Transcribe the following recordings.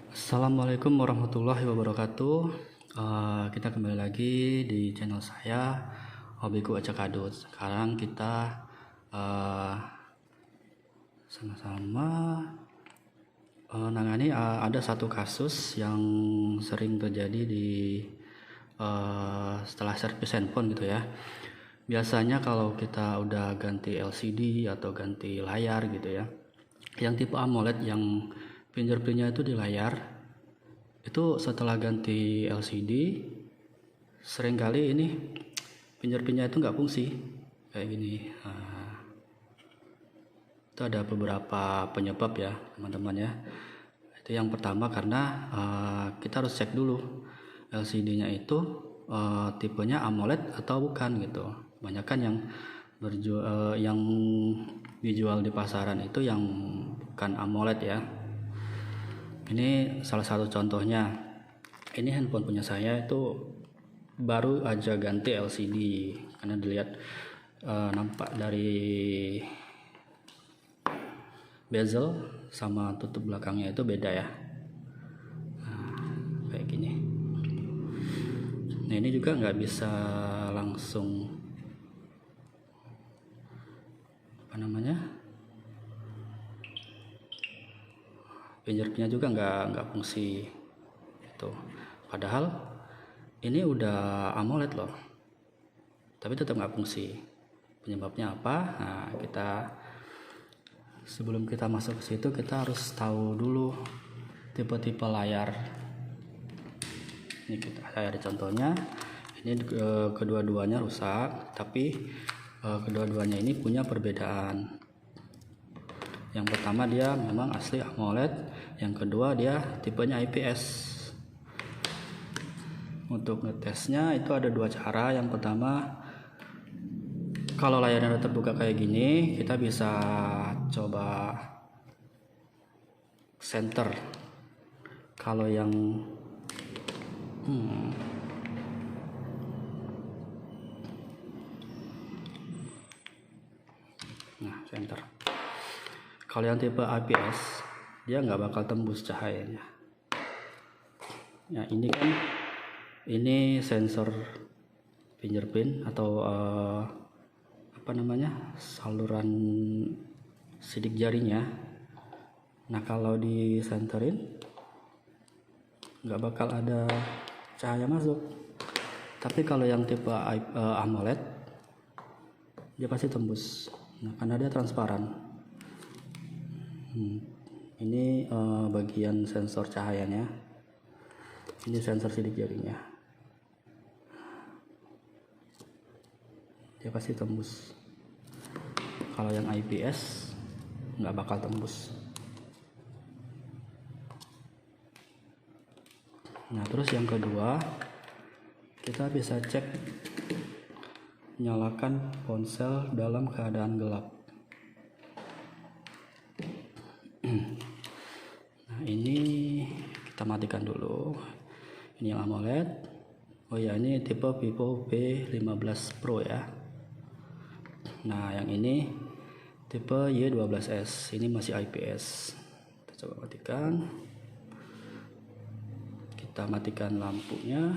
Assalamualaikum warahmatullahi wabarakatuh. Kita kembali lagi di channel saya, Hobiku Acak Adut. Sekarang kita sama-sama nangani ada satu kasus yang sering terjadi di setelah servis handphone gitu ya. Biasanya kalau kita udah ganti LCD atau ganti layar gitu ya, yang tipe AMOLED yang fingerprintnya itu di layar, itu setelah ganti LCD seringkali ini fingerprintnya itu nggak fungsi kayak gini. Itu ada beberapa penyebab ya teman-teman ya. Itu yang pertama karena kita harus cek dulu LCD-nya itu tipenya AMOLED atau bukan gitu. Banyakan yang dijual di pasaran itu yang bukan AMOLED ya. Ini salah satu contohnya. Ini handphone punya saya itu baru aja ganti LCD, karena dilihat nampak dari bezel sama tutup belakangnya itu beda ya. Kayak gini. Nah ini juga nggak bisa langsung fingerprintnya juga nggak fungsi itu. Padahal ini udah AMOLED loh, tapi tetap nggak fungsi. Penyebabnya apa? Nah, sebelum kita masuk ke situ kita harus tahu dulu tipe-tipe layar. Ini saya ada contohnya. Ini kedua-duanya rusak, tapi kedua-duanya ini punya perbedaan. Yang pertama dia memang asli AMOLED, yang kedua dia tipenya IPS. Untuk ngetesnya itu ada dua cara. Yang pertama, kalau layarnya udah terbuka kayak gini, kita bisa coba center. Kalau yang center. Kalau yang tipe IPS, dia nggak bakal tembus cahayanya. Ya ini sensor fingerprint atau saluran sidik jarinya. Nah kalau disenterin nggak bakal ada cahaya masuk. Tapi kalau yang tipe AMOLED, dia pasti tembus. Nah karena dia transparan. Ini bagian sensor cahayanya. Ini sensor sidik jarinya. Dia pasti tembus. Kalau yang IPS nggak bakal tembus. Nah terus yang kedua, kita bisa cek nyalakan ponsel dalam keadaan gelap. Nah ini kita matikan dulu. Ini yang AMOLED. Oh ya, ini tipe Vivo V15 Pro ya. Nah yang ini tipe Y12s, ini masih IPS. Kita coba matikan. Kita matikan lampunya.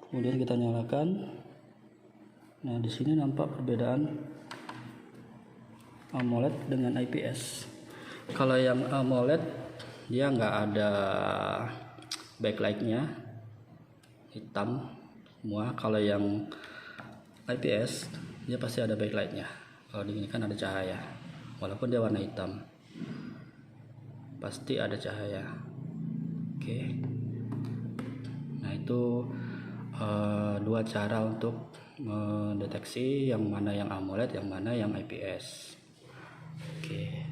Kemudian kita nyalakan. Nah di sini nampak perbedaan AMOLED dengan IPS. Kalau yang AMOLED dia nggak ada backlightnya, hitam semua. Kalau yang IPS dia pasti ada backlightnya. Kalau di sini kan ada cahaya, walaupun dia warna hitam, pasti ada cahaya. Oke. Nah itu dua cara untuk mendeteksi yang mana yang AMOLED, yang mana yang IPS. Oke.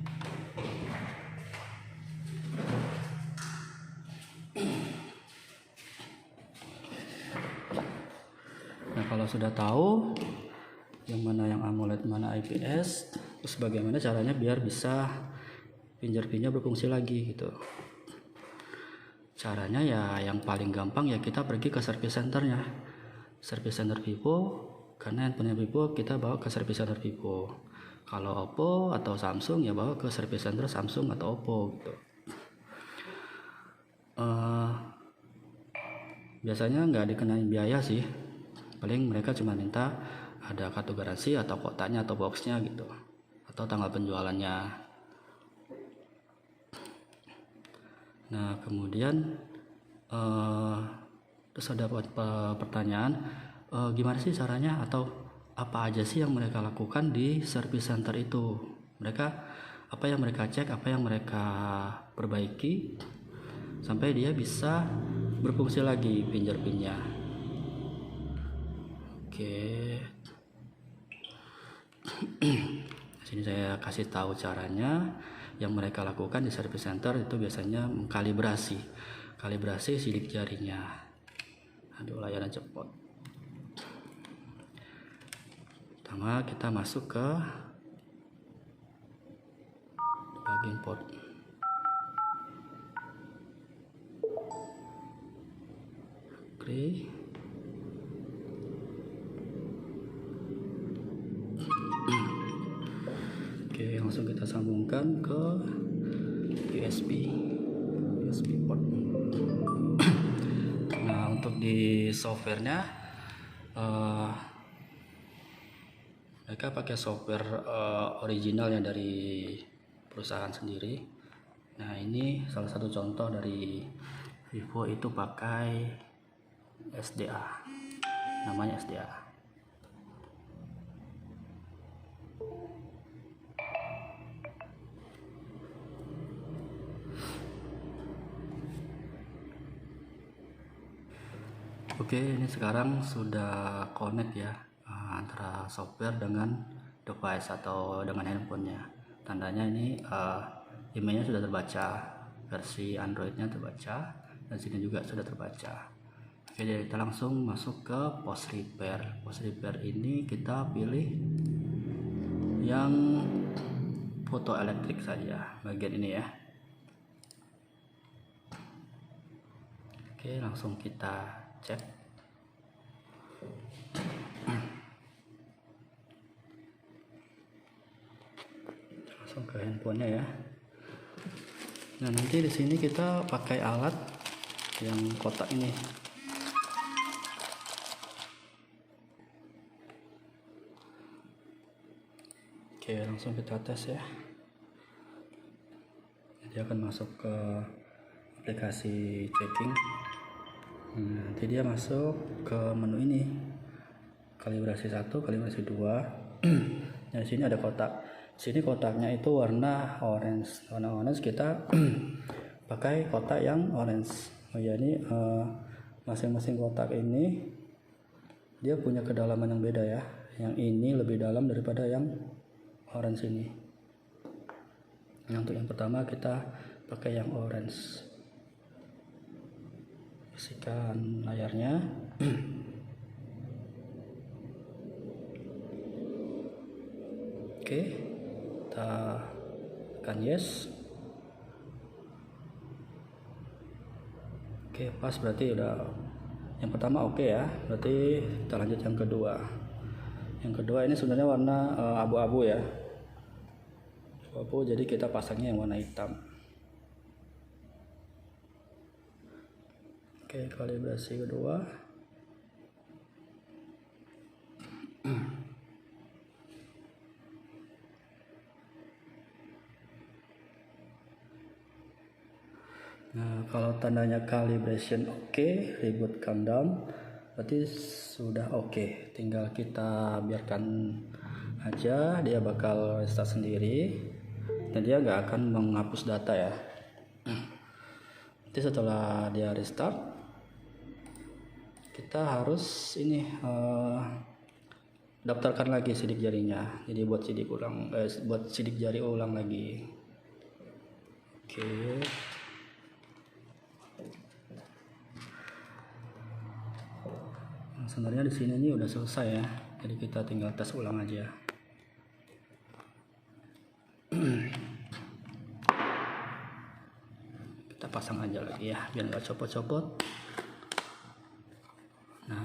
Nah kalau sudah tahu yang mana yang AMOLED, mana IPS, terus bagaimana caranya biar bisa fingerprintnya berfungsi lagi gitu. Caranya ya yang paling gampang ya kita pergi ke service centernya, service center Vivo. Karena handphonenya Vivo, kita bawa ke service center Vivo. Kalau Oppo atau Samsung ya bawa ke service center Samsung atau Oppo gitu. Biasanya nggak dikenain biaya sih, paling mereka cuma minta ada kartu garansi atau kotaknya atau boxnya gitu, atau tanggal penjualannya. Nah kemudian terus ada pertanyaan, gimana sih caranya atau apa aja sih yang mereka lakukan di service center itu, mereka apa yang mereka cek, apa yang mereka perbaiki sampai dia bisa berfungsi lagi fingerprintnya. Oke. Sini saya kasih tahu caranya. Yang mereka lakukan di service center itu biasanya kalibrasi sidik jarinya. Aduh, layarnya cepot. Pertama kita masuk ke bagian port. Oke. Oke, langsung kita sambungkan ke USB port. Nah, untuk di softwarenya mereka pakai software original yang dari perusahaan sendiri. Nah, ini salah satu contoh dari Vivo itu pakai SDA, namanya SDA. Oke, ini sekarang sudah connect ya antara software dengan device atau dengan handphonenya. Tandanya ini emailnya sudah terbaca, versi Androidnya terbaca, dan sini juga sudah terbaca. Oke, jadi kita langsung masuk ke post repair. Post repair ini kita pilih yang foto elektrik saja, bagian ini ya. Oke, langsung kita cek. Langsung ke handphonenya ya. Nah, nanti di sini kita pakai alat yang kotak ini. Oke, langsung kita tes ya. Jadi akan masuk ke aplikasi checking. Nanti dia masuk ke menu ini, kalibrasi 1, kalibrasi 2. Nah, di sini ada kotak. Sini kotaknya itu warna orange. Warna orange kita pakai kotak yang orange. Oh ya, ini masing-masing kotak ini dia punya kedalaman yang beda ya. Yang ini lebih dalam daripada yang orange ini. Nah, untuk yang pertama kita pakai yang orange. Bersihkan layarnya. Oke, kita tekan yes. Oke, pas, berarti udah yang pertama oke ya. Berarti kita lanjut yang kedua. Yang kedua ini sebenarnya warna abu-abu ya. Abu-abu, jadi kita pasangnya yang warna hitam. Oke, kalibrasi kedua. Nah, kalau tandanya calibration oke, reboot countdown, berarti sudah oke. Tinggal kita biarkan aja, dia bakal restart sendiri dan dia nggak akan menghapus data ya. Nanti setelah dia restart, kita harus ini daftarkan lagi sidik jarinya. Jadi buat sidik jari ulang lagi. Oke. Nah, sebenarnya di sini ini udah selesai ya. Jadi kita tinggal tes ulang aja. kita pasang aja lagi ya biar nggak copot-copot. Nah,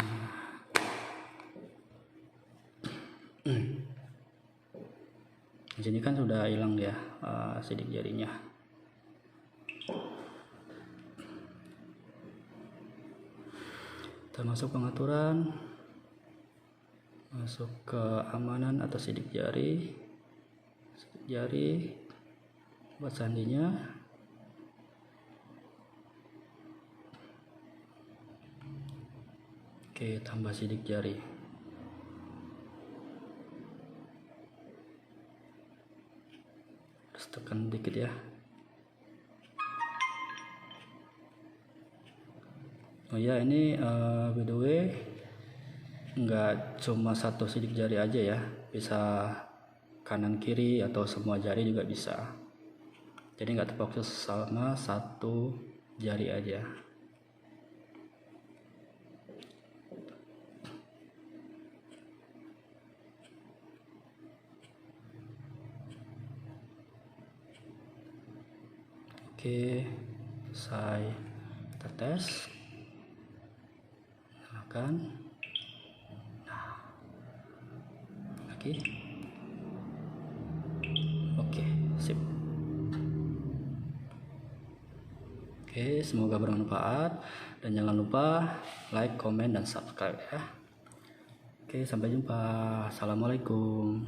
di sini kan sudah hilang ya sidik jarinya. Kita masuk pengaturan, masuk ke amanan atau sidik jari buat sandinya. Oke, tambah sidik jari. Terus tekan dikit ya. Oh ya, ini by the way nggak cuma satu sidik jari aja ya, bisa kanan kiri atau semua jari juga bisa. Jadi nggak terfokus sama satu jari aja. Oke, selesai. Kita tes, nyalakan. Nah, lagi. Oke, sip. Oke, semoga bermanfaat dan jangan lupa like, comment, dan subscribe ya. Oke, sampai jumpa. Assalamualaikum.